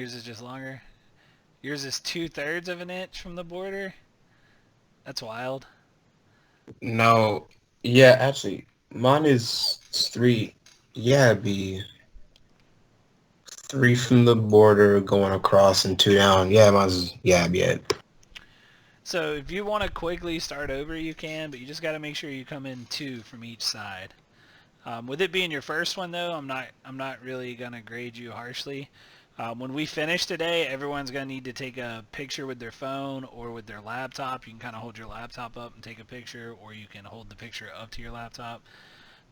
yours is just longer. Yours is 2/3 of an inch from the border. That's wild. No, yeah, actually, mine is three. Yeah, it'd be three from the border going across and two down. Yeah, mine's yeah, it'd be it. So if you want to quickly start over, you can, but you just got to make sure you come in 2 from each side. With it being your first one, though, I'm not really gonna grade you harshly. When we finish today, everyone's gonna need to take a picture with their phone or with their laptop. You can kind of hold your laptop up and take a picture, or you can hold the picture up to your laptop.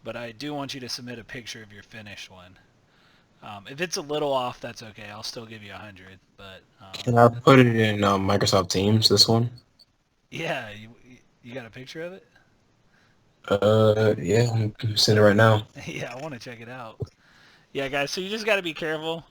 But I do want you to submit a picture of your finished one. If it's a little off, that's okay. I'll still give you 100. But Can I put it in Microsoft Teams, this one? yeah, you got a picture of it? Yeah, I'm sending it right now. Yeah, I want to check it out. Yeah, guys. So you just got to be careful.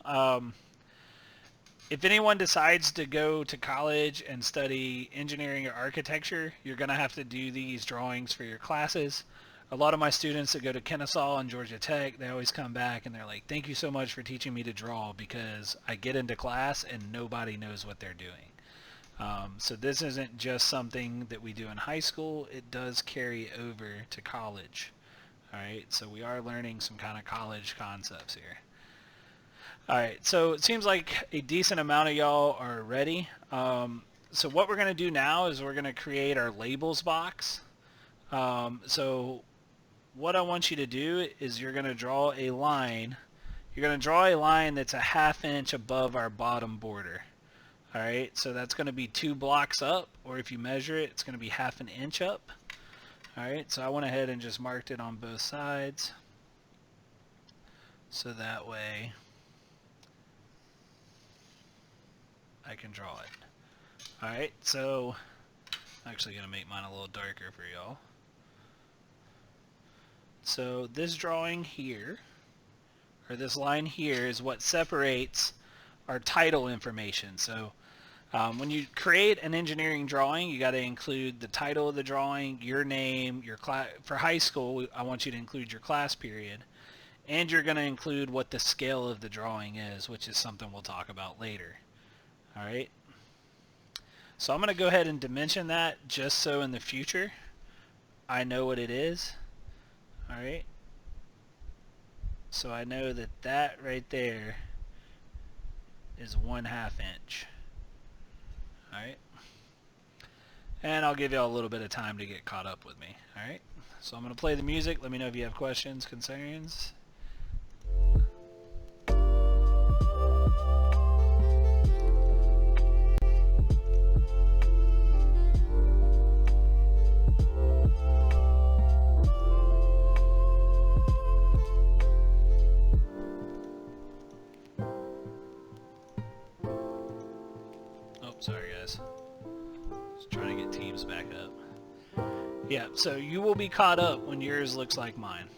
If anyone decides to go to college and study engineering or architecture, you're going to have to do these drawings for your classes. A lot of my students that go to Kennesaw and Georgia Tech, they always come back and they're like, thank you so much for teaching me to draw, because I get into class and nobody knows what they're doing. So this isn't just something that we do in high school. It does carry over to college. All right, so we are learning some kind of college concepts here. All right, so it seems like a decent amount of y'all are ready. So what we're going to do now is we're going to create our labels box. So what I want you to do is you're going to draw a line. You're going to draw a line that's a 1/2 inch above our bottom border. All right, so that's going to be 2 blocks up, or if you measure it, it's going to be 1/2 inch up. All right, so I went ahead and just marked it on both sides. So that way I can draw it. Alright, so I'm actually going to make mine a little darker for y'all. So this drawing here, or this line here, is what separates our title information. So when you create an engineering drawing, you got to include the title of the drawing, your name, your class. For high school, I want you to include your class period, and you're going to include what the scale of the drawing is, which is something we'll talk about later. Alright, so I'm going to go ahead and dimension that just so in the future I know what it is. Alright, so I know that that right there is 1/2 inch. Alright, and I'll give y'all a little bit of time to get caught up with me. Alright, so I'm going to play the music. Let me know if you have questions, concerns. Oh, sorry guys. Just trying to get Teams back up. Yeah, so you will be caught up when yours looks like mine.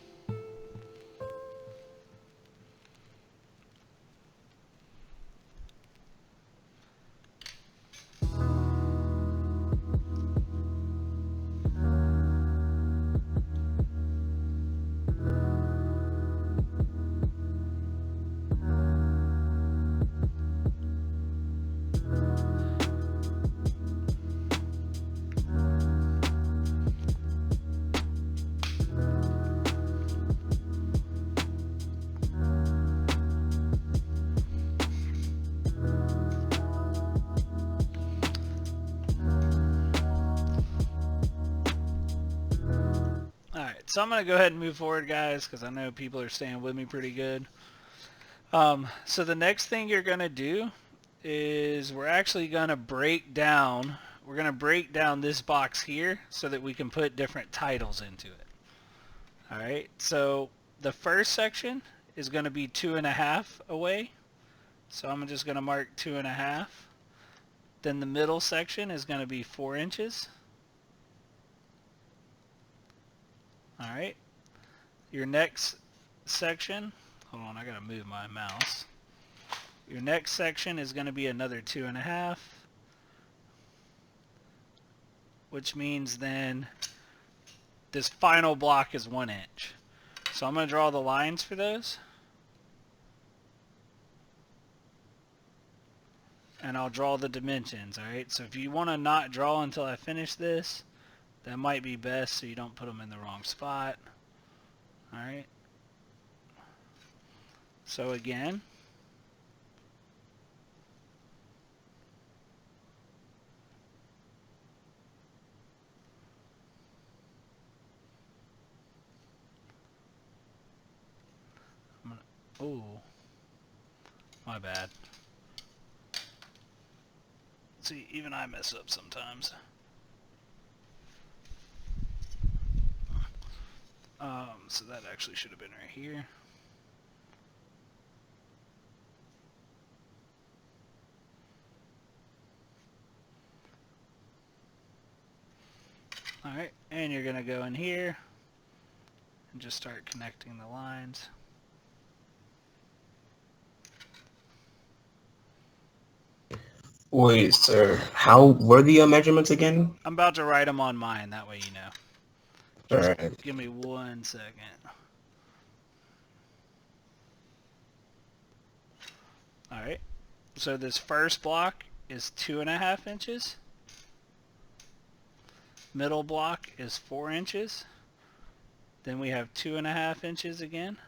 Alright, so I'm going to go ahead and move forward, guys, because I know people are staying with me pretty good. So the next thing you're going to do is we're actually going to break down this box here so that we can put different titles into it. Alright, so the first section is going to be 2.5 away. So I'm just going to mark 2.5. Then the middle section is going to be 4 inches. Alright, your next section, hold on, I gotta move my mouse. Your next section is going to be another 2.5, which means then this final block is 1 inch. So I'm going to draw the lines for those. and I'll draw the dimensions, alright? So if you want to not draw until I finish this, that might be best so you don't put them in the wrong spot. Alright. So again, oh, my bad. See, even I mess up sometimes. So that actually should have been right here. Alright, and you're going to go in here and just start connecting the lines. Wait, sir. How were the measurements again? I'm about to write them on mine, that way you know. All Just right. give me 1 second. Alright, so this first block is 2.5 inches. Middle block is 4 inches. Then we have 2.5 inches again.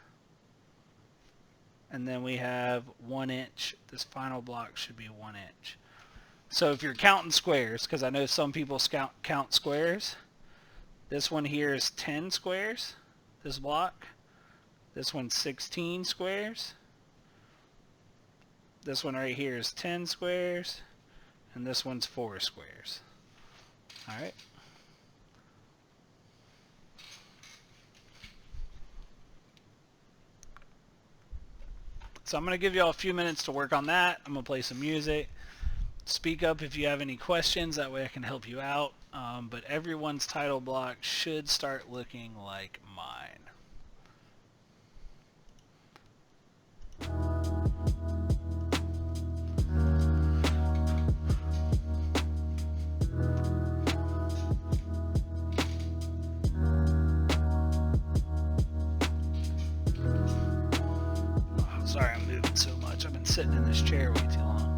And then we have 1 inch. This final block should be 1 inch. So if you're counting squares, because I know some people count squares, this one here is 10 squares, this block. This one's 16 squares. This one right here is 10 squares, and this one's 4 squares. Alright. So I'm going to give you all a few minutes to work on that. I'm going to play some music. Speak up if you have any questions, that way I can help you out. But everyone's title block should start looking like mine. Oh, sorry I'm moving so much. I've been sitting in this chair way too long.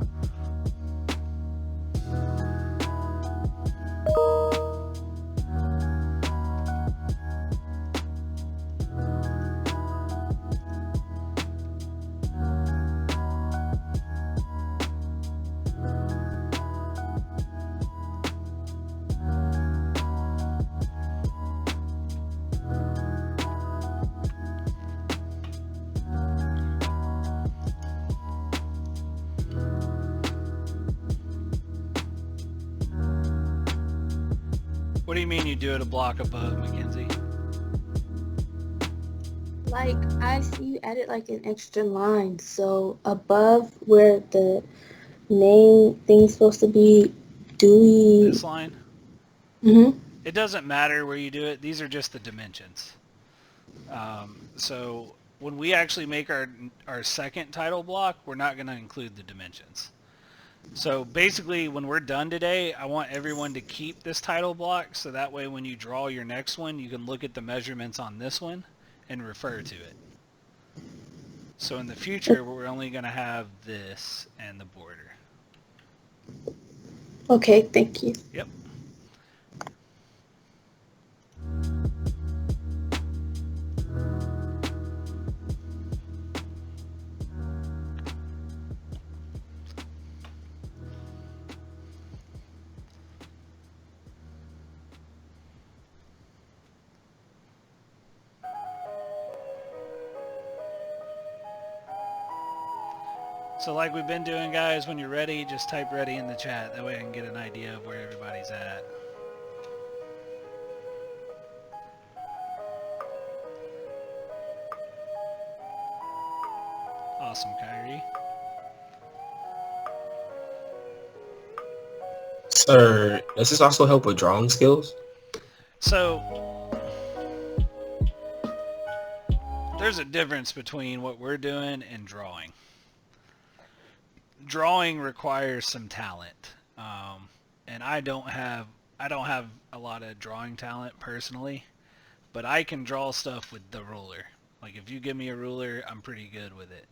What do you mean you do it a block above, Mackenzie? Like, I see you added like an extra line. So above where the main thing's supposed to be, do we... This line? Mm-hmm. It doesn't matter where you do it. These are just the dimensions. So when we actually make our second title block, we're not going to include the dimensions. So basically, when we're done today, I want everyone to keep this title block so that way when you draw your next one, you can look at the measurements on this one and refer to it. So in the future, we're only going to have this and the border. Okay, thank you. Yep. So like we've been doing, guys, when you're ready, just type ready in the chat. That way I can get an idea of where everybody's at. Awesome, Kyrie. Sir, does this also help with drawing skills? So there's a difference between what we're doing and drawing. Drawing requires some talent, and I don't have a lot of drawing talent personally, but I can draw stuff with the ruler. Like if you give me a ruler, I'm pretty good with it.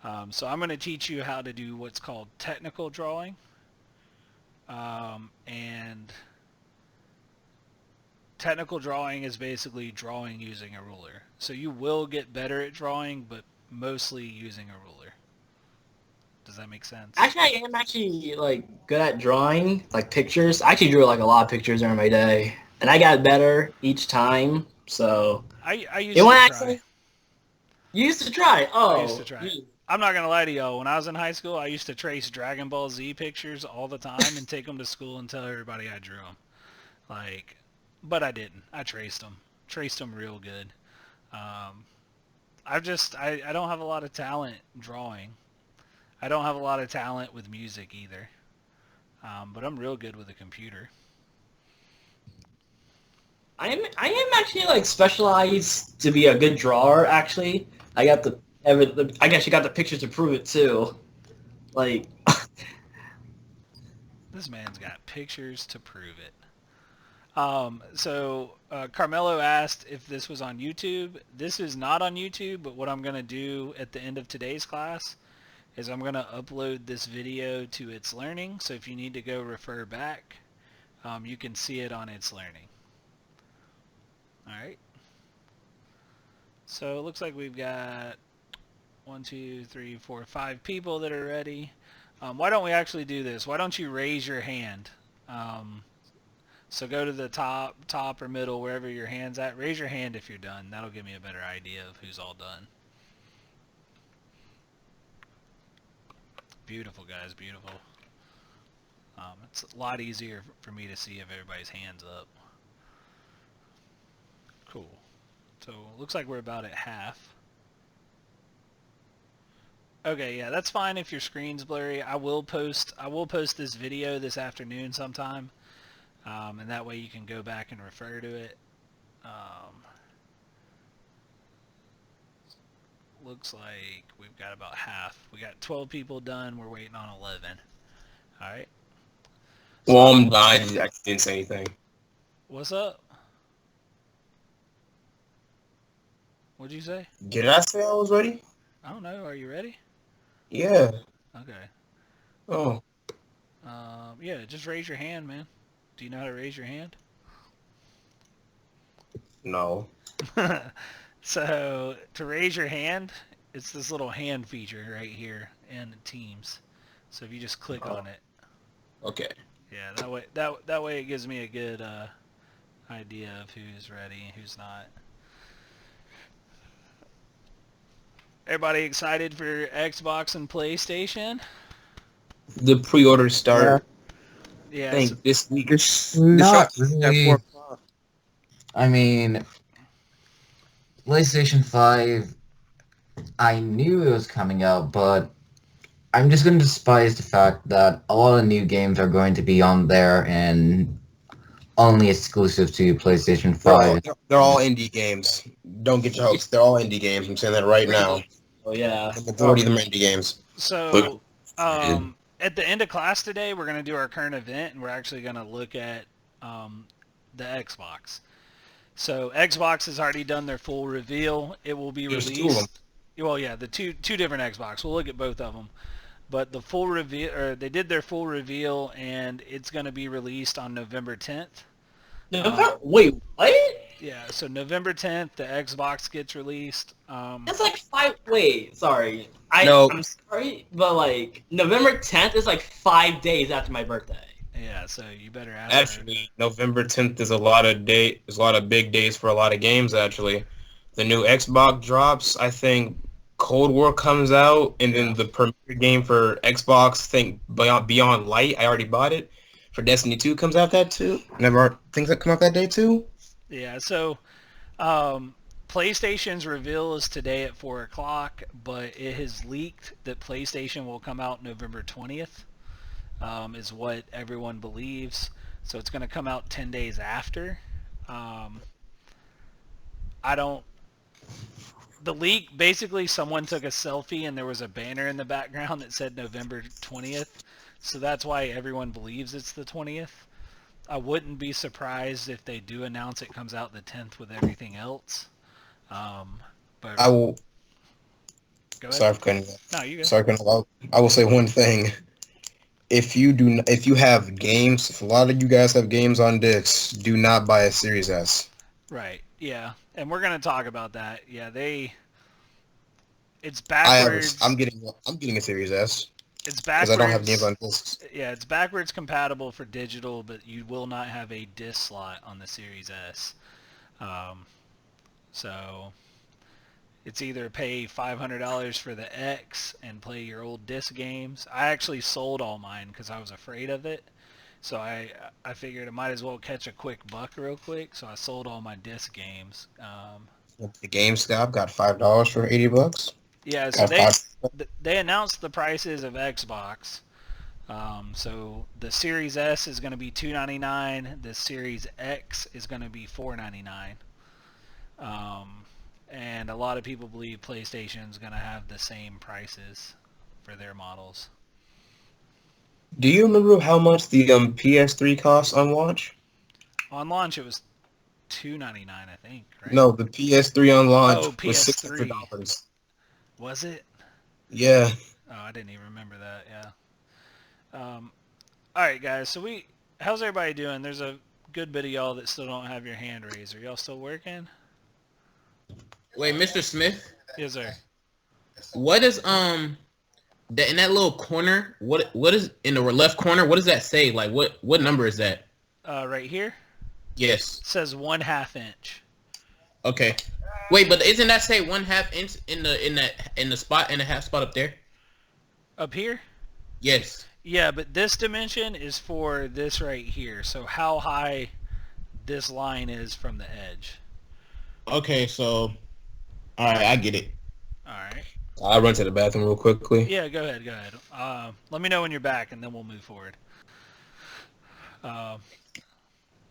So I'm going to teach you how to do what's called technical drawing. And technical drawing is basically drawing using a ruler. So you will get better at drawing, but mostly using a ruler. Does that make sense? Actually, I am actually like good at drawing, like pictures. I actually drew like a lot of pictures during my day, and I got better each time. So I used you to want try. actually? You used to try. Oh, I used to try. I'm not gonna lie to y'all. When I was in high school, I used to trace Dragon Ball Z pictures all the time and take them to school and tell everybody I drew them. Like, but I didn't. I traced them real good. I don't have a lot of talent drawing. I don't have a lot of talent with music either. But I'm real good with a computer. I am actually like specialized to be a good drawer. Actually, I got I guess you got the pictures to prove it too. Like, This man's got pictures to prove it. So Carmelo asked if this was on YouTube. This is not on YouTube, but what I'm going to do at the end of today's class is I'm going to upload this video to It's Learning. So if you need to go refer back, you can see it on It's Learning. All right. So it looks like we've got 1, 2, 3, 4, 5 people that are ready. Why don't we actually do this? Why don't you raise your hand? So go to the top or middle, wherever your hand's at. Raise your hand if you're done. That'll give me a better idea of who's all done. Beautiful, guys, beautiful. It's a lot easier for me to see if everybody's hand's up. Cool. So looks like we're about at half. Okay, yeah, that's fine if your screen's blurry. I will post this video this afternoon sometime, and that way you can go back and refer to it. Looks like we've got about half. We got 12 people done. We're waiting on 11. All right. Well, I'm I didn't say anything. What's up? What'd you say? Did I say I was ready? I don't know. Are you ready? Yeah. Okay. Oh. Yeah, just raise your hand, man. Do you know how to raise your hand? No. So to raise your hand, it's this little hand feature right here in Teams. So if you just click on it. Okay. Yeah, that way it gives me a good idea of who's ready and who's not. Everybody excited for Xbox and PlayStation? The pre-order start. Yeah. I think this week. Not really. I mean, PlayStation 5, I knew it was coming out, but I'm just going to despise the fact that a lot of new games are going to be on there and only exclusive to PlayStation 5. They're all indie games. Don't get your hopes. They're all indie games. I'm saying that right now. oh yeah, The majority of them are indie games. So, at the end of class today, we're going to do our current event, and we're actually going to look at the Xbox. So, Xbox has already done their full reveal. It will be There's released. 2 of them. Well, yeah, the two different Xbox. We'll look at both of them. But the full reveal, or they did their full reveal, and it's going to be released on November 10th. Wait, what? Yeah, so November 10th, the Xbox gets released. That's like 5. Wait, sorry. No. I'm sorry, but like November 10th is like 5 days after my birthday. Yeah, so you better ask her. Actually, November 10th is a lot of big days for a lot of games, actually. The new Xbox drops, I think Cold War comes out, and then the premiere game for Xbox, I think Beyond Light, I already bought it. For Destiny 2 comes out that too. Never things that come out that day too. Yeah, so PlayStation's reveal is today at 4 o'clock, but it has leaked that PlayStation will come out November 20th, is what everyone believes. So it's going to come out 10 days after. The leak, basically someone took a selfie and there was a banner in the background that said November 20th. So that's why everyone believes it's the 20th. I wouldn't be surprised if they do announce it comes out the 10th with everything else. But I will. Go ahead. Sorry for cutting you. No, you go. Sorry for cutting you off. I will say one thing. If you have games, if a lot of you guys have games on discs, do not buy a Series S. Right. Yeah. And we're gonna talk about that. Yeah, it's I have. backwards. I'm getting a Series S It's because backwards. I don't have games on discs. Yeah, it's backwards compatible for digital, but you will not have a disc slot on the Series S. So it's either pay $500 for the X and play your old disc games. I actually sold all mine because I was afraid of it. So I figured I might as well catch a quick buck real quick. So I sold all my disc games. The GameStop got $5 for $80. Yeah, so Got they announced the prices of Xbox. So the Series S is going to be $299. The Series X is going to be $499. And a lot of people believe PlayStation is going to have the same prices for their models. Do you remember how much the PS3 costs on launch? On launch, it was $299, I think, right? No, the PS3 on launch Oh, was PS3. $600. Was it? Yeah. Oh, I didn't even remember that, yeah. All right, guys, so how's everybody doing? There's a good bit of y'all that still don't have your hand raised. Are y'all still working? Wait, Mr. Smith, Yes, sir. what is that in that little corner? What is in the left corner? What does that say? Like what number is that? Right here, Yes. it says 1/2 inch. Okay. Wait, but isn't that say 1/2 inch in the spot in the half spot up there? Up here? Yes. Yeah, but this dimension is for this right here. So how high this line is from the edge. Okay, so all right, I get it. All right. I'll run to the bathroom real quickly. Yeah, go ahead. Let me know when you're back, and then we'll move forward.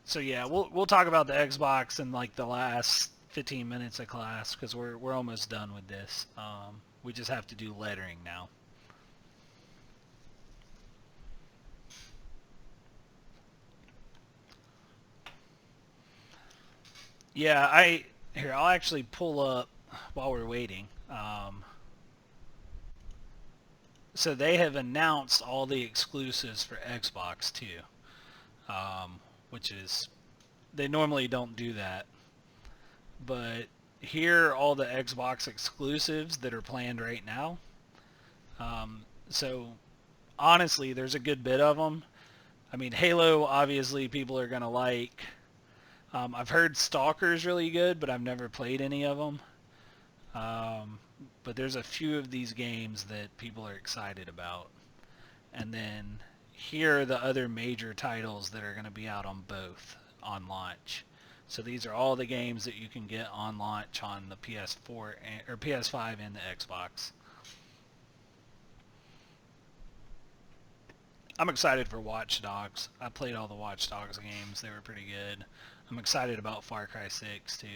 So yeah, we'll talk about the Xbox in like the last 15 minutes of class because we're almost done with this. We just have to do lettering now. Yeah, I'll actually pull up while we're waiting. So they have announced all the exclusives for Xbox too, which is, they normally don't do that. But here are all the Xbox exclusives that are planned right now. So honestly, there's a good bit of them. I mean, Halo, obviously people are going to like. I've heard Stalker's really good, but I've never played any of them. But there's a few of these games that people are excited about. And then here are the other major titles that are going to be out on both on launch. So these are all the games that you can get on launch on the PS4 or PS5 and the Xbox. I'm excited for Watch Dogs. I played all the Watch Dogs games. They were pretty good. I'm excited about Far Cry 6 too.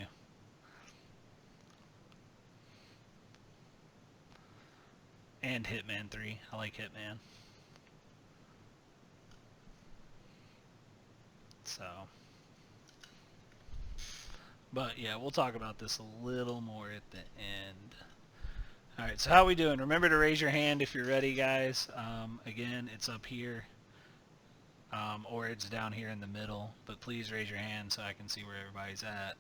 And Hitman 3. I like Hitman. So, but yeah, we'll talk about this a little more at the end. Alright, so how we doing? Remember to raise your hand if you're ready, guys. Again, it's up here. Or it's down here in the middle. But please raise your hand so I can see where everybody's at.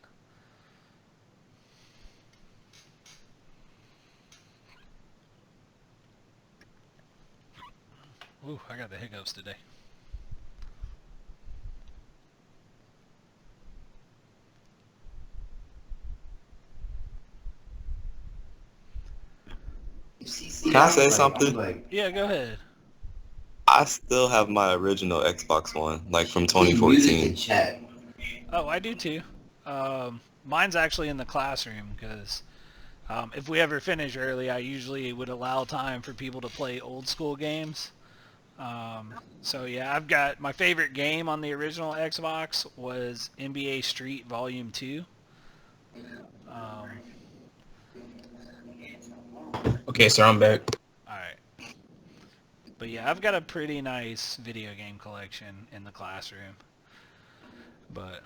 Ooh, I got the hiccups today. Can I say something? Yeah, go ahead. I still have my original Xbox One, like from 2014. Oh, I do too. Mine's actually in the classroom because if we ever finish early, I usually would allow time for people to play old school games. So yeah, I've got my favorite game on the original Xbox was NBA Street Volume 2. Okay, sir, I'm back. Alright. But yeah, I've got a pretty nice video game collection in the classroom. But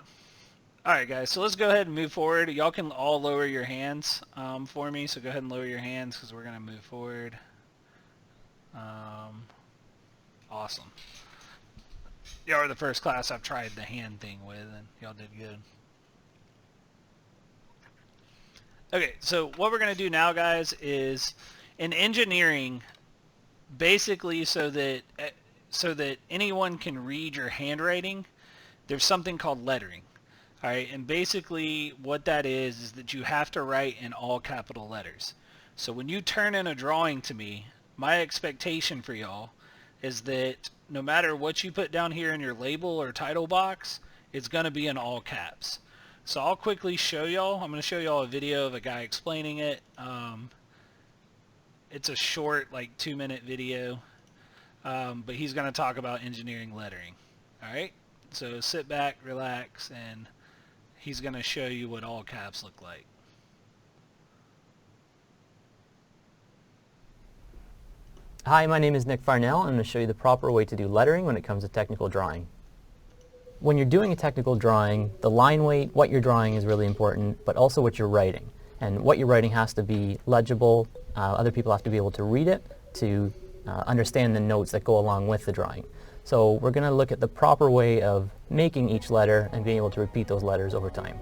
All right, guys, so let's go ahead and move forward. Y'all can all lower your hands for me, so go ahead and lower your hands because we're going to move forward. Awesome. Y'all are the first class I've tried the hand thing with, and y'all did good. Okay, so what we're going to do now, guys, is in engineering, basically so that anyone can read your handwriting, there's something called lettering. All right, and basically what that is that you have to write in all capital letters. So when you turn in a drawing to me, my expectation for y'all is that no matter what you put down here in your label or title box, it's going to be in all caps. So I'll quickly show y'all. I'm going to show y'all a video of a guy explaining it. It's a short, like 2-minute video, but he's going to talk about engineering lettering. All right, so sit back, relax, and he's going to show you what all caps look like. Hi, my name is Nick Farnell. I'm going to show you the proper way to do lettering when it comes to technical drawing. When you're doing a technical drawing, the line weight, what you're drawing is really important, but also what you're writing. And what you're writing has to be legible. Other people have to be able to read it to understand the notes that go along with the drawing. So we're going to look at the proper way of making each letter and being able to repeat those letters over time.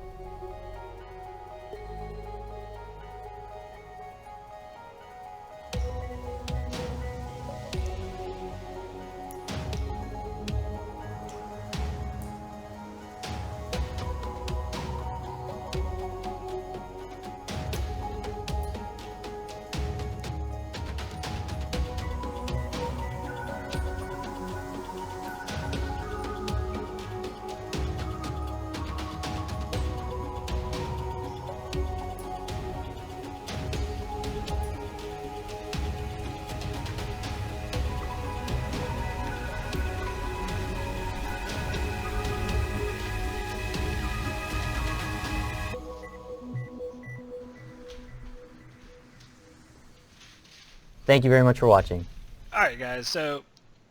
Thank you very much for watching. Alright guys, so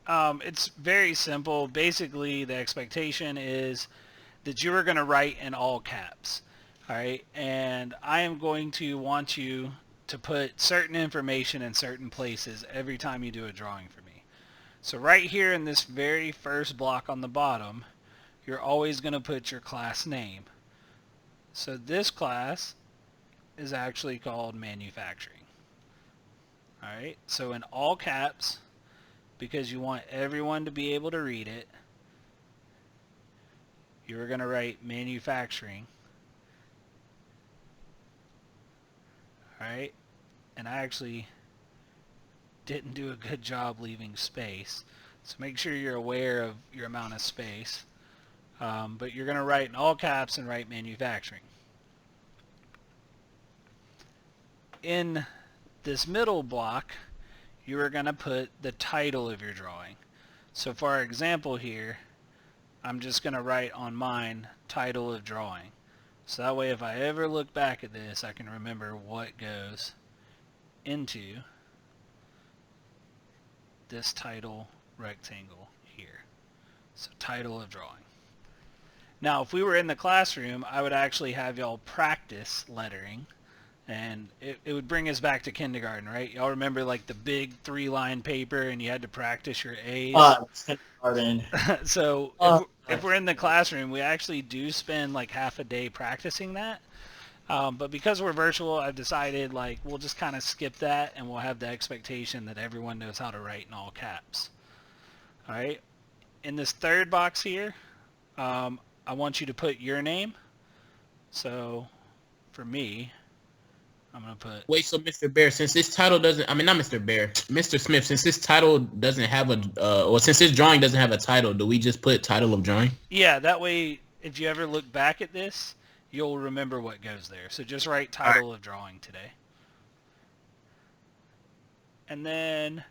it's very simple. Basically the expectation is that you are going to write in all caps. Alright, and I am going to want you to put certain information in certain places every time you do a drawing for me. So right here in this very first block on the bottom, you're always going to put your class name. So this class is actually called manufacturing. Alright, so in all caps, because you want everyone to be able to read it, you're going to write manufacturing. Alright, and I actually didn't do a good job leaving space, so make sure you're aware of your amount of space. But you're going to write in all caps and write manufacturing. In this middle block, you are going to put the title of your drawing. So for our example here, I'm just going to write on mine, title of drawing. So that way if I ever look back at this, I can remember what goes into this title rectangle here. So title of drawing. Now if we were in the classroom, I would actually have y'all practice lettering. And it would bring us back to kindergarten, right? Y'all remember like the big 3-line paper and you had to practice your A's? Kindergarten. So if we're in the classroom, we actually do spend like half a day practicing that. But because we're virtual, I've decided like we'll just kind of skip that and we'll have the expectation that everyone knows how to write in all caps. All right. In this third box here, I want you to put your name. So for me, I'm going to put... Wait, so Mr. Bear, since this title doesn't... I mean, not Mr. Bear. Mr. Smith, since this title doesn't have a... or since this drawing doesn't have a title, do we just put title of drawing? Yeah, that way, if you ever look back at this, you'll remember what goes there. So just write title of drawing today. And then...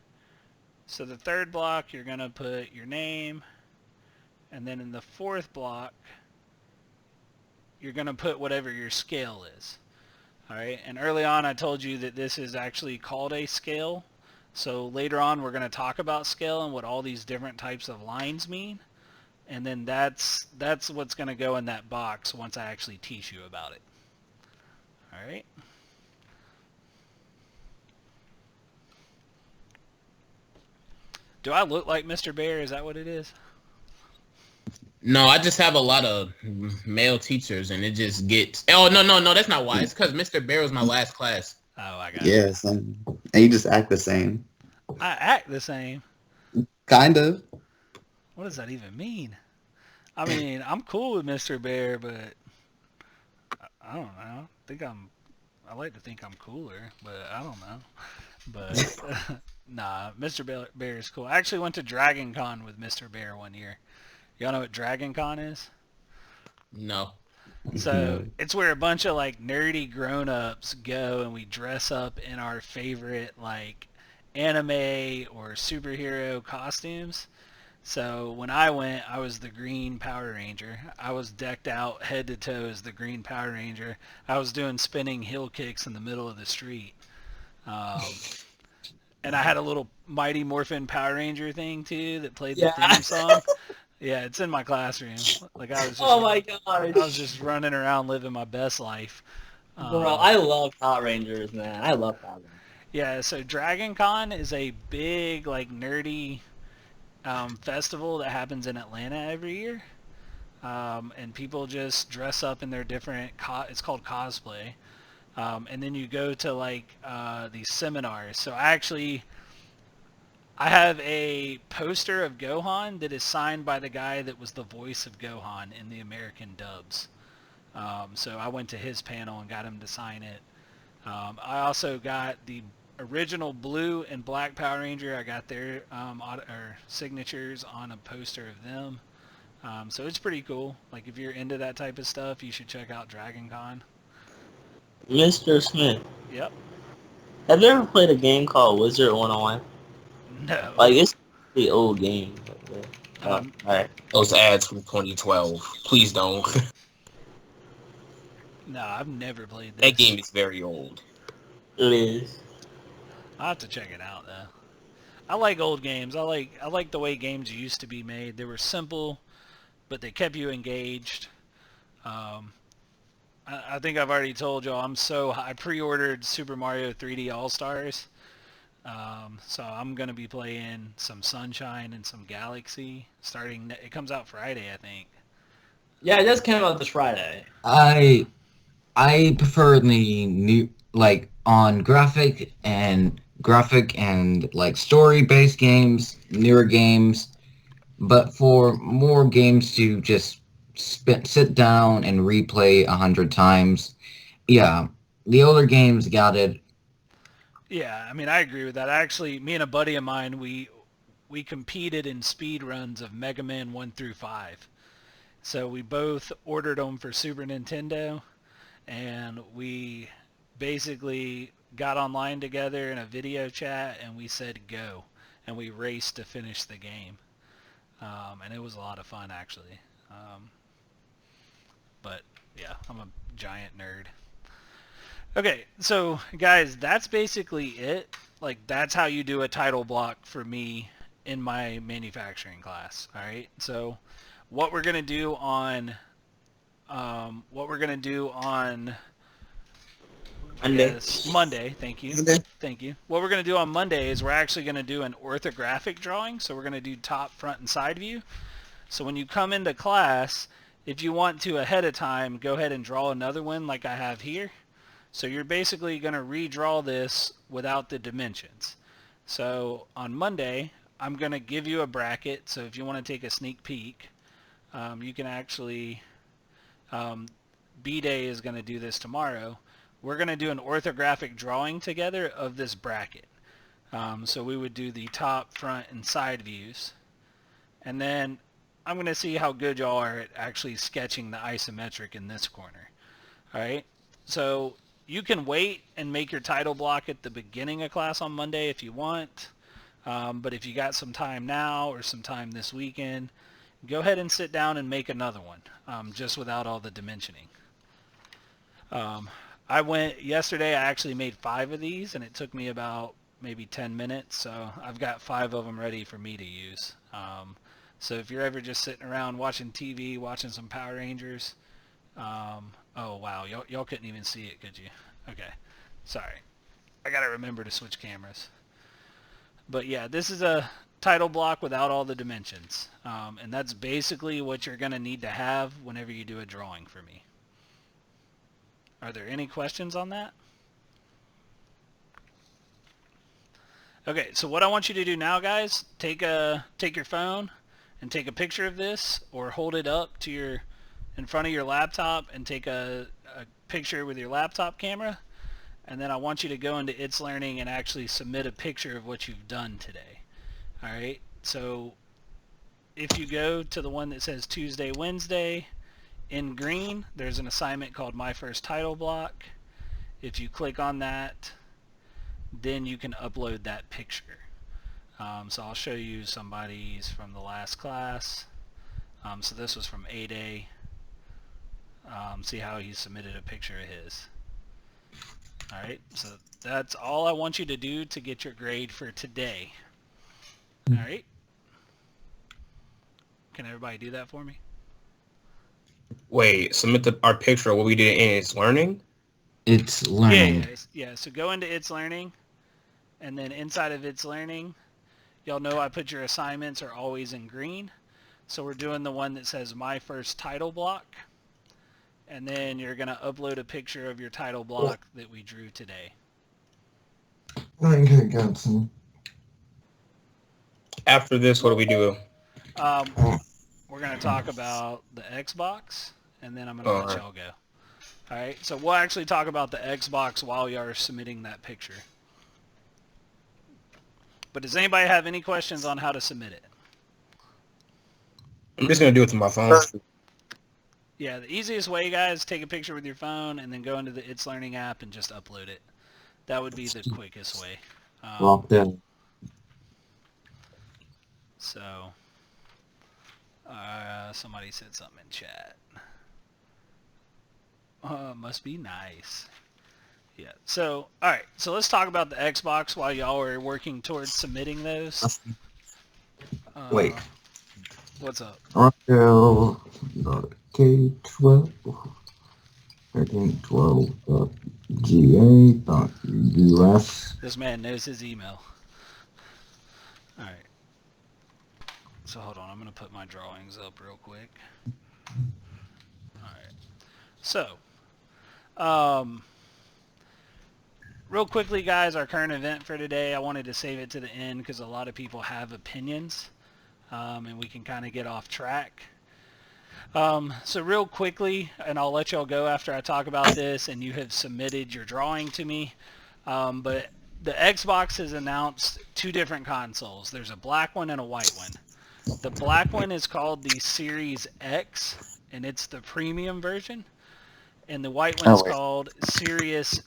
So the third block, you're going to put your name. And then in the fourth block, you're going to put whatever your scale is. Alright, and early on I told you that this is actually called a scale. So later on we're going to talk about scale and what all these different types of lines mean. and then that's what's going to go in that box once I actually teach you about it. All right. Do I look like Mr. Bear? Is that what it is? No, I just have a lot of male teachers, and it just gets. Oh no, that's not why. It's because Mr. Bear was my last class. Oh, I got it. Yes, and you just act the same. I act the same. Kind of. What does that even mean? I mean, I'm cool with Mr. Bear, but I don't know. I like to think I'm cooler, but I don't know. But nah, Mr. Bear is cool. I actually went to Dragon Con with Mr. Bear one year. Y'all know what Dragon Con is? No. So it's where a bunch of like nerdy grown-ups go and we dress up in our favorite like anime or superhero costumes. So when I went, I was the Green Power Ranger. I was decked out head to toe as the Green Power Ranger. I was doing spinning hill kicks in the middle of the street. And I had a little Mighty Morphin Power Ranger thing too that played the theme song. Yeah, it's in my classroom. Like I was just, Oh my gosh. I was just running around living my best life. Bro, I love Power Rangers, man. I love Power Rangers. Yeah, so Dragon Con is a big, like, nerdy festival that happens in Atlanta every year. And people just dress up in their different, it's called cosplay. And then you go to, like, these seminars. So I have a poster of Gohan that is signed by the guy that was the voice of Gohan in the American dubs. So I went to his panel and got him to sign it. I also got the original blue and black Power Ranger. I got their signatures on a poster of them. So it's pretty cool. Like if you're into that type of stuff, you should check out Dragon Con. Mr. Smith, Yep. have you ever played a game called Wizard 101? No. Like, it's a pretty old game. Alright. Those ads from 2012. Please don't. No, I've never played this. That game is very old. It is. I'll have to check it out though. I like old games. I like the way games used to be made. They were simple, but they kept you engaged. I think I've already told y'all I pre-ordered Super Mario 3D All-Stars. So I'm going to be playing some Sunshine and some Galaxy starting, it comes out Friday, I think. Yeah, it just came out this Friday. I prefer the new, like, on graphic and like story-based games, newer games, but for more games to just sit down and replay 100 times. Yeah, the older games got it. Yeah, I mean, I agree with that. Actually, me and a buddy of mine, we competed in speed runs of Mega Man 1 through 5. So we both ordered them for Super Nintendo, and we basically got online together in a video chat, and we said go, and we raced to finish the game. And it was a lot of fun, actually. But, yeah, I'm a giant nerd. Okay, so guys, that's basically it. Like, that's how you do a title block for me in my manufacturing class. All right, so what we're gonna do on Monday. Thank you. Monday. Thank you. What we're gonna do on Monday is we're actually gonna do an orthographic drawing. So we're gonna do top, front, and side view. So when you come into class, if you want to ahead of time, go ahead and draw another one like I have here. So you're basically going to redraw this without the dimensions. So on Monday, I'm going to give you a bracket. So if you want to take a sneak peek, you can actually, B-Day is going to do this tomorrow. We're going to do an orthographic drawing together of this bracket. So we would do the top, front, and side views. And then I'm going to see how good y'all are at actually sketching the isometric in this corner. All right. So you can wait and make your title block at the beginning of class on Monday if you want. But if you got some time now or some time this weekend, go ahead and sit down and make another one, just without all the dimensioning. I went yesterday, I actually made 5 of these, and it took me about maybe 10 minutes. So I've got 5 of them ready for me to use. So if you're ever just sitting around watching TV, watching some Power Rangers, oh wow, y'all couldn't even see it, could you? Okay, sorry. I gotta remember to switch cameras. But yeah, this is a title block without all the dimensions. And that's basically what you're gonna need to have whenever you do a drawing for me. Are there any questions on that? Okay, so what I want you to do now, guys, take your phone and take a picture of this, or hold it up to in front of your laptop and take a picture with your laptop camera, and then I want you to go into It's Learning and actually submit a picture of what you've done today. All right, so if you go to the one that says Tuesday, Wednesday, in green, there's an assignment called My First Title Block. If you click on that, then you can upload that picture. So I'll show you somebody's from the last class. So this was from 8A. See how he submitted a picture of his. Alright, so that's all I want you to do to get your grade for today. Alright? Can everybody do that for me? Wait, submit our picture of what we did in It's Learning? It's Learning. Yeah, so go into It's Learning, and then inside of It's Learning, y'all know I put your assignments are always in green. So we're doing the one that says My First Title Block. And then you're going to upload a picture of your title block that we drew today. Okay, got some. After this, what do we do? We're going to talk about the Xbox, and then I'm going to let y'all go. All right, so we'll actually talk about the Xbox while you're submitting that picture. But does anybody have any questions on how to submit it? I'm just going to do it to my phone. Yeah, the easiest way, guys, take a picture with your phone and then go into the It's Learning app and just upload it. That would be the quickest way. Rockdale. So, somebody said something in chat. Must be nice. Yeah, so, alright, so let's talk about the Xbox while y'all are working towards submitting those. Wait. What's up? Rockdale. K12. 1312.ga.us. This man knows his email. Alright. So hold on, I'm going to put my drawings up real quick. Alright. So, real quickly, guys, our current event for today, I wanted to save it to the end because a lot of people have opinions, and we can kind of get off track. So real quickly, and I'll let y'all go after I talk about this, and you have submitted your drawing to me, but the Xbox has announced two different consoles. There's a black one and a white one. The black one is called the Series X, and it's the premium version, and the white one's called Series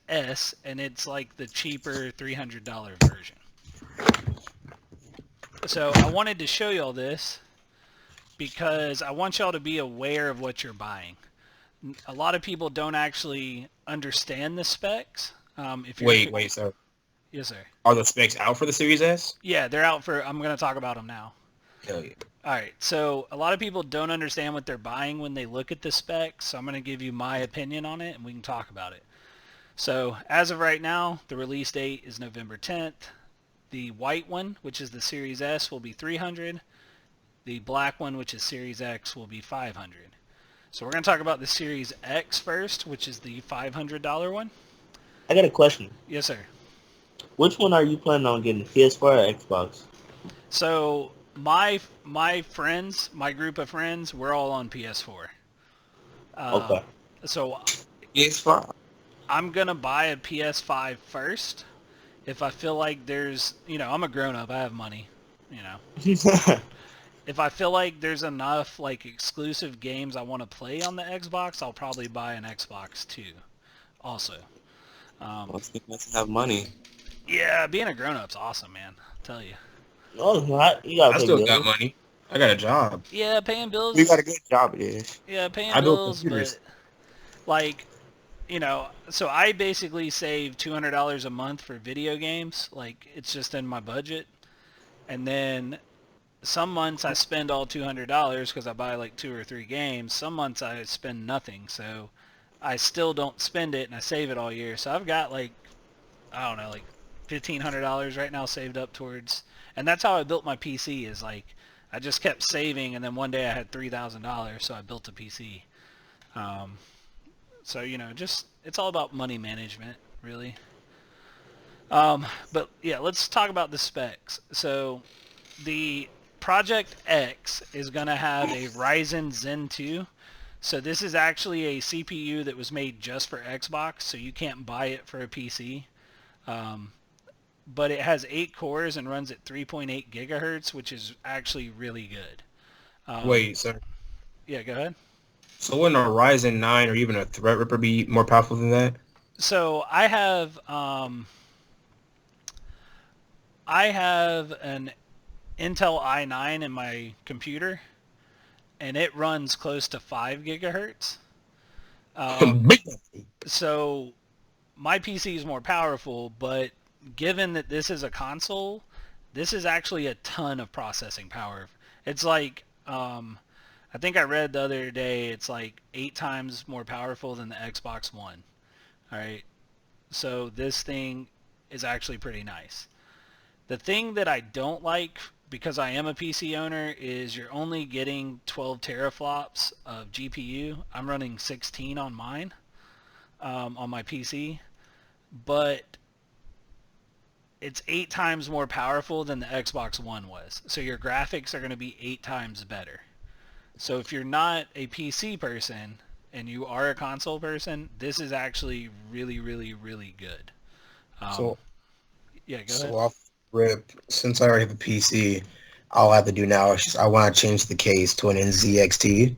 S, and it's like the cheaper $300 version. So I wanted to show y'all this because I want y'all to be aware of what you're buying. A lot of people don't actually understand the specs. Wait, sir. Yes, sir. Are the specs out for the Series S? Yeah, they're out for, I'm going to talk about them now. Hell yeah. All right, so a lot of people don't understand what they're buying when they look at the specs, so I'm going to give you my opinion on it, and we can talk about it. So as of right now, the release date is November 10th. The white one, which is the Series S, will be $300. The black one, which is Series X, will be $500. So we're going to talk about the Series X first, which is the $500 one. I got a question. Yes, sir. Which one are you planning on getting, PS4 or Xbox? So my friends, my group of friends, we're all on PS4. Okay. So PS5. I'm going to buy a PS5 first. If I feel like there's, I'm a grown-up, I have money, If I feel like there's enough, exclusive games I want to play on the Xbox, I'll probably buy an Xbox too, also. Let's have money. Yeah, being a grown-up's awesome, man. I'll tell you. No, it's not. You gotta I pay still bills. got money. I got a job. Yeah, paying bills. You got a good job, yeah. Yeah, paying I build bills, computers. but, so I basically save $200 a month for video games. It's just in my budget. And then some months I spend all $200 because I buy like 2 or 3 games. Some months I spend nothing, so I still don't spend it and I save it all year. So I've got like, I don't know, like $1,500 right now saved up towards, and that's how I built my PC. Is like I just kept saving, and then one day I had $3,000, so I built a PC. So you know, just it's all about money management, really. But yeah, let's talk about the specs. So the Project X is going to have a Ryzen Zen 2. So this is actually a CPU that was made just for Xbox, so you can't buy it for a PC. But it has 8 cores and runs at 3.8 gigahertz, which is actually really good. Wait, sir. Yeah, go ahead. So wouldn't a Ryzen 9 or even a Threadripper be more powerful than that? So I have an Intel i9 in my computer, and it runs close to 5 gigahertz. So my PC is more powerful, but given that this is a console, this is actually a ton of processing power. It's like, I think I read the other day, it's like 8 times more powerful than the Xbox One. All right. So this thing is actually pretty nice. The thing that I don't like, because I am a PC owner, is you're only getting 12 teraflops of GPU. I'm running 16 on mine, on my PC, but it's 8 times more powerful than the Xbox One was. So your graphics are going to be 8 times better. So if you're not a PC person and you are a console person, this is actually really, really, really good. Yeah, go ahead. So off rip, since I already have a PC, all I have to do now is just I want to change the case to an NZXT.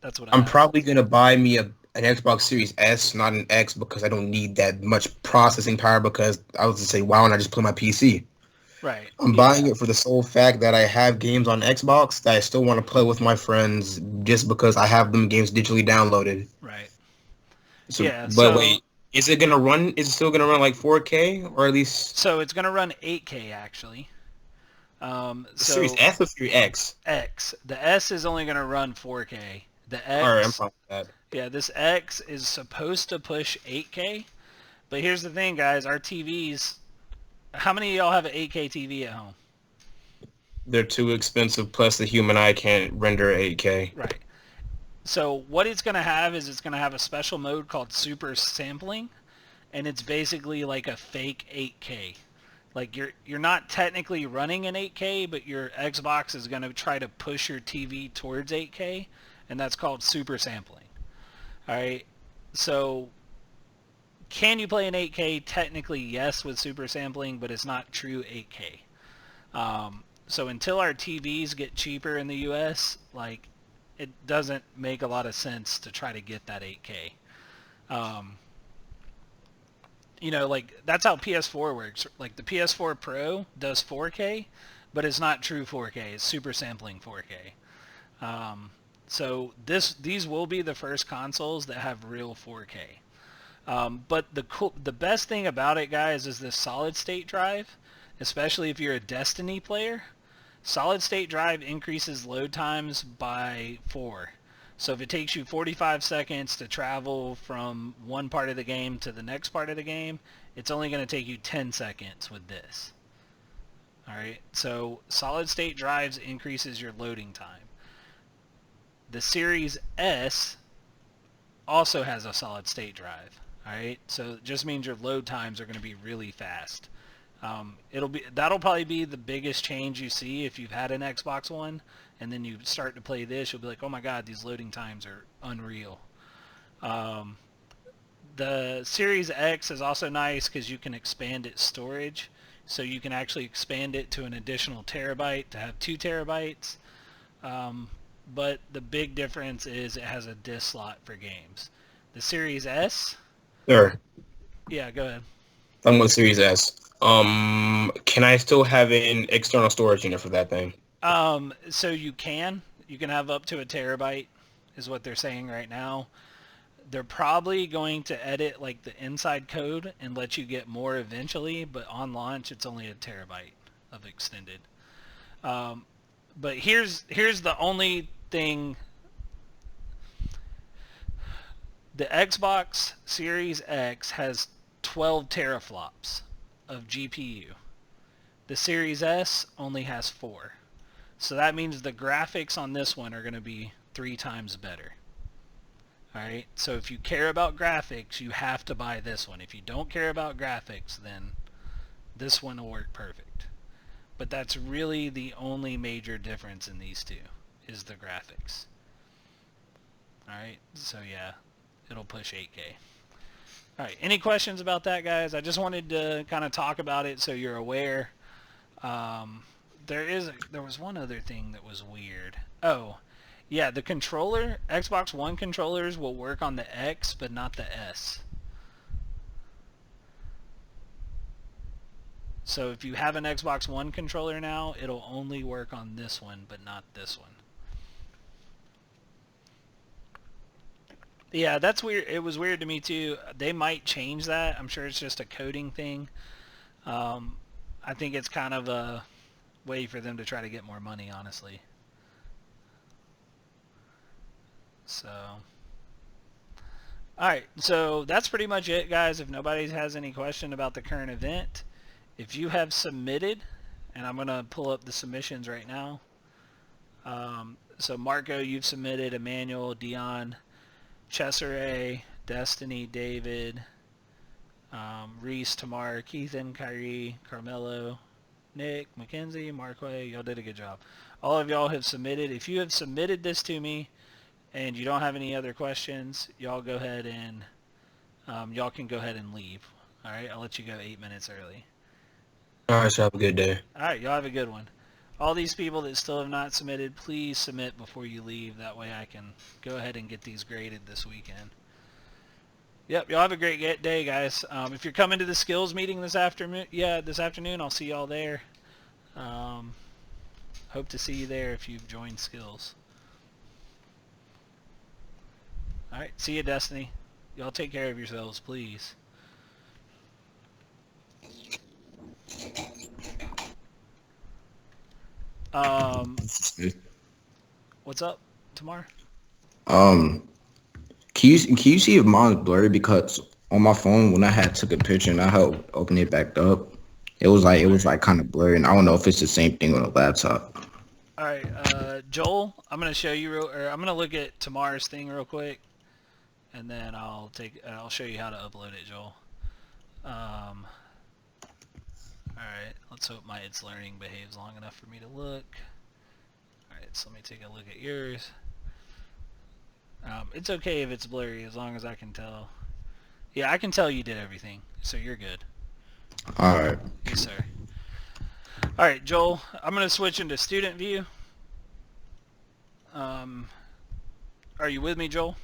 That's what I'm probably gonna buy me an Xbox Series S, not an X, because I don't need that much processing power. Because I was to say, why don't I just play my PC? Right. I'm buying it for the sole fact that I have games on Xbox that I still want to play with my friends, just because I have them games digitally downloaded. Right. So, Yeah. But wait, is it gonna run? Is it still gonna run like 4K or at least? So it's gonna run 8K actually. So Series S or Series X? X. The S is only gonna run 4K. The X. All right, I'm fine with that. Yeah, this X is supposed to push 8K, but here's the thing, guys. Our TVs. How many of y'all have an 8K TV at home? They're too expensive. Plus, the human eye can't render 8K. Right. So what it's going to have is it's going to have a special mode called super sampling, and it's basically like a fake 8K. Like you're not technically running an 8K, but your Xbox is going to try to push your TV towards 8K, and that's called super sampling. All right. So can you play an 8K? Technically, yes, with super sampling, but it's not true 8K. So until our TVs get cheaper in the U.S., like, it doesn't make a lot of sense to try to get that 8K. You know, like, that's how PS4 works. Like, the PS4 Pro does 4K, but it's not true 4K. It's super sampling 4K. So these will be the first consoles that have real 4K. But the best thing about it, guys, is this solid state drive, especially if you're a Destiny player. Solid state drive increases load times by 4. So if it takes you 45 seconds to travel from one part of the game to the next part of the game, it's only going to take you 10 seconds with this. Alright, so solid state drives increases your loading time. The Series S also has a solid state drive. Alright, so it just means your load times are going to be really fast. That'll probably be the biggest change you see if you've had an Xbox One, and then you start to play this, you'll be like, oh my god, these loading times are unreal. The Series X is also nice because you can expand its storage, so you can actually expand it to an additional terabyte to have 2 terabytes. But the big difference is it has a disk slot for games. The Series S? Sure. Yeah, go ahead. I'm with Series S. Can I still have an external storage unit for that thing? So you can have up to a terabyte is what they're saying right now. They're probably going to edit like the inside code and let you get more eventually, but on launch it's only a terabyte of extended. But here's the only thing. The Xbox Series X has 12 teraflops of GPU. The Series S only has 4. So that means the graphics on this one are going to be 3 times better. Alright, so if you care about graphics, you have to buy this one. If you don't care about graphics, then this one will work perfect. But that's really the only major difference in these two, is the graphics. Alright, so yeah, it'll push 8K. Alright, any questions about that, guys? I just wanted to kind of talk about it so you're aware. There was one other thing that was weird. Oh, yeah, the controller, Xbox One controllers will work on the X, but not the S. So if you have an Xbox One controller now, it'll only work on this one, but not this one. Yeah, that's weird. It was weird to me too. They might change that. I'm sure it's just a coding thing. I think it's kind of a way for them to try to get more money, honestly. So, alright, so that's pretty much it, guys. If nobody has any question about the current event, if you have submitted, and I'm going to pull up the submissions right now. So Marco, you've submitted. Emmanuel, Dion, Cesare, Destiny, David, Reese, Tamar, Keithan, Kyrie, Carmelo, Nick, Mackenzie, Marquay, y'all did a good job. All of y'all have submitted. If you have submitted this to me and you don't have any other questions, y'all go ahead and y'all can go ahead and leave. All right, I'll let you go 8 minutes early. All right, so have a good day. All right, y'all have a good one. All these people that still have not submitted, please submit before you leave. That way I can go ahead and get these graded this weekend. Yep, y'all have a great day, guys. If you're coming to the skills meeting this afternoon, I'll see y'all there. Hope to see you there if you've joined skills. All right, see you, Destiny. Y'all take care of yourselves, please. What's up, Tamar? Can you see if mine's blurry? Because on my phone, when I had took a picture and I helped open it back up, it was like kind of blurry, and I don't know if it's the same thing on the laptop. All right, Joel, I'm gonna show you I'm gonna look at Tamar's thing real quick, and then I'll show you how to upload it, Joel. All right, let's hope my It's Learning behaves long enough for me to look. All right, so let me take a look at yours. It's okay if it's blurry as long as I can tell. Yeah, I can tell you did everything, so you're good. All right. Yes, sir. All right, Joel, I'm going to switch into student view. Are you with me, Joel?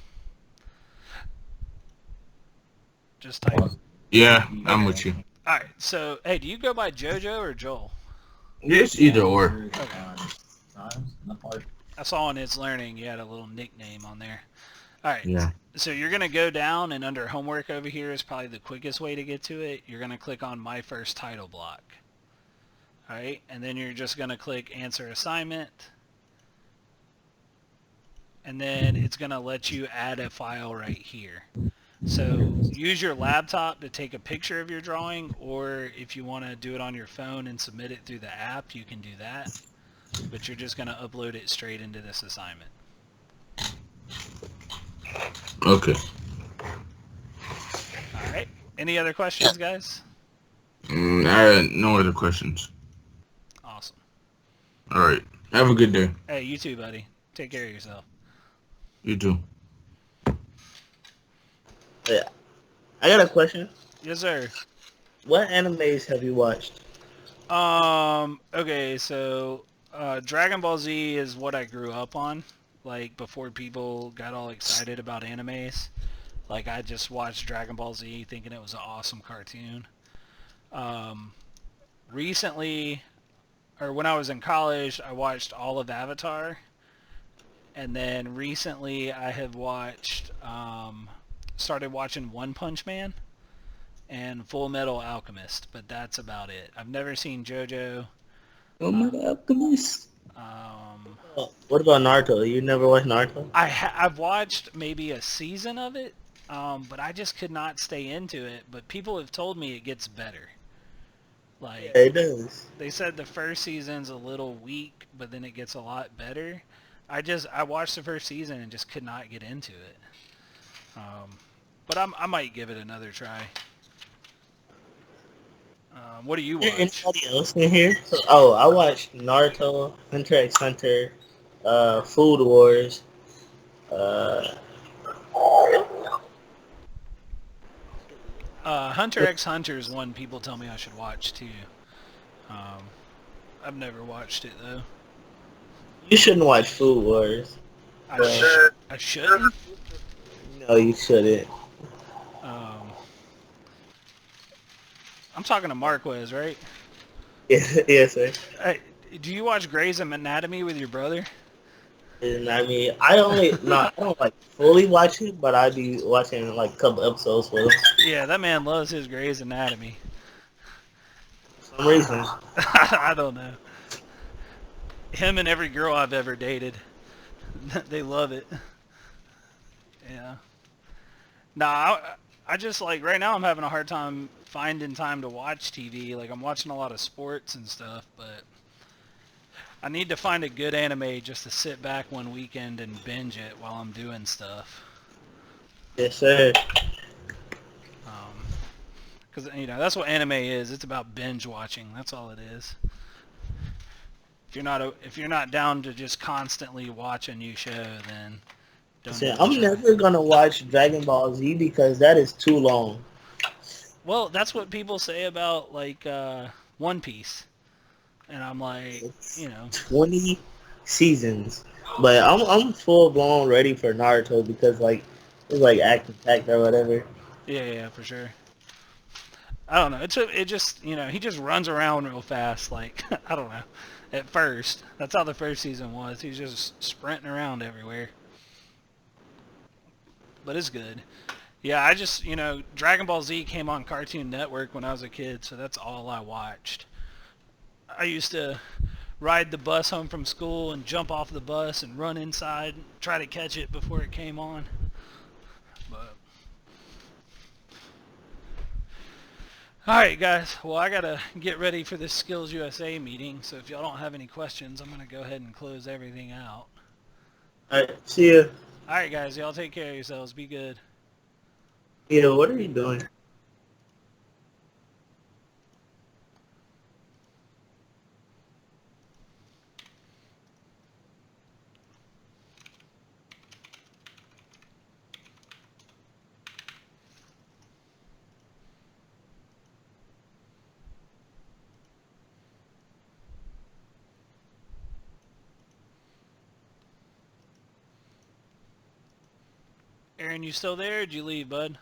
Just type. Yeah, I'm with you. All right, so, hey, do you go by JoJo or Joel? It's either or. Okay. I saw in It's Learning you had a little nickname on there. All right. Yeah. So you're going to go down, and under homework over here is probably the quickest way to get to it. You're going to click on My First Title Block. All right. And then you're just going to click Answer Assignment. And then it's going to let you add a file right here. So use your laptop to take a picture of your drawing, or if you want to do it on your phone and submit it through the app, you can do that. But you're just going to upload it straight into this assignment. Okay. All right. Any other questions, guys? No other questions. Awesome. All right. Have a good day. Hey, you too, buddy. Take care of yourself. You too. Yeah. I got a question. Yes, sir. What animes have you watched? Okay, so Dragon Ball Z is what I grew up on. Like, before people got all excited about animes. Like, I just watched Dragon Ball Z thinking it was an awesome cartoon. Recently, or when I was in college, I watched all of Avatar. And then recently I have watched, started watching One Punch Man and Full Metal Alchemist, but that's about it. I've never seen JoJo. Oh my God, Alchemist. What about Naruto? You never watched Naruto? I've watched maybe a season of it, but I just could not stay into it. But people have told me it gets better. Like, Yeah, it does. they said the first season's a little weak, but then it gets a lot better. I watched the first season and just could not get into it. But I might give it another try. What do you watch? Anybody else in here? Oh, I watched Naruto, Hunter x Hunter, Food Wars. Hunter x Hunter is one people tell me I should watch too. I've never watched it though. You shouldn't watch Food Wars. I shouldn't? No, you shouldn't. I'm talking to Marquez, right? Yes, sir. Do you watch Grey's Anatomy with your brother? And I mean, I don't like fully watch it, but I be watching like a couple episodes with him. Yeah, that man loves his Grey's Anatomy. For some reason. I don't know. Him and every girl I've ever dated, they love it. Yeah. Nah, I just like right now I'm having a hard time finding time to watch TV. Like I'm watching a lot of sports and stuff, but I need to find a good anime just to sit back one weekend and binge it while I'm doing stuff. Yes, sir. Because that's what anime is. It's about binge watching. That's all it is. If you're not down to just constantly watch a new show, then don't. I'm never gonna watch Dragon Ball Z because that is too long. Well, that's what people say about like One Piece, and I'm like, 20 seasons, but I'm full blown ready for Naruto because like it's like action packed or whatever. Yeah, for sure. I don't know. It just he just runs around real fast. Like I don't know. At first, that's how the first season was. He's just sprinting around everywhere. But it's good. Yeah, I just, Dragon Ball Z came on Cartoon Network when I was a kid, so that's all I watched. I used to ride the bus home from school and jump off the bus and run inside and try to catch it before it came on. But alright guys, well I gotta get ready for this Skills USA meeting, so if y'all don't have any questions, I'm gonna go ahead and close everything out. Alright, see ya. Alright guys, y'all take care of yourselves, be good. Yeah, what are you doing? Aaron, you still there, or did you leave, bud?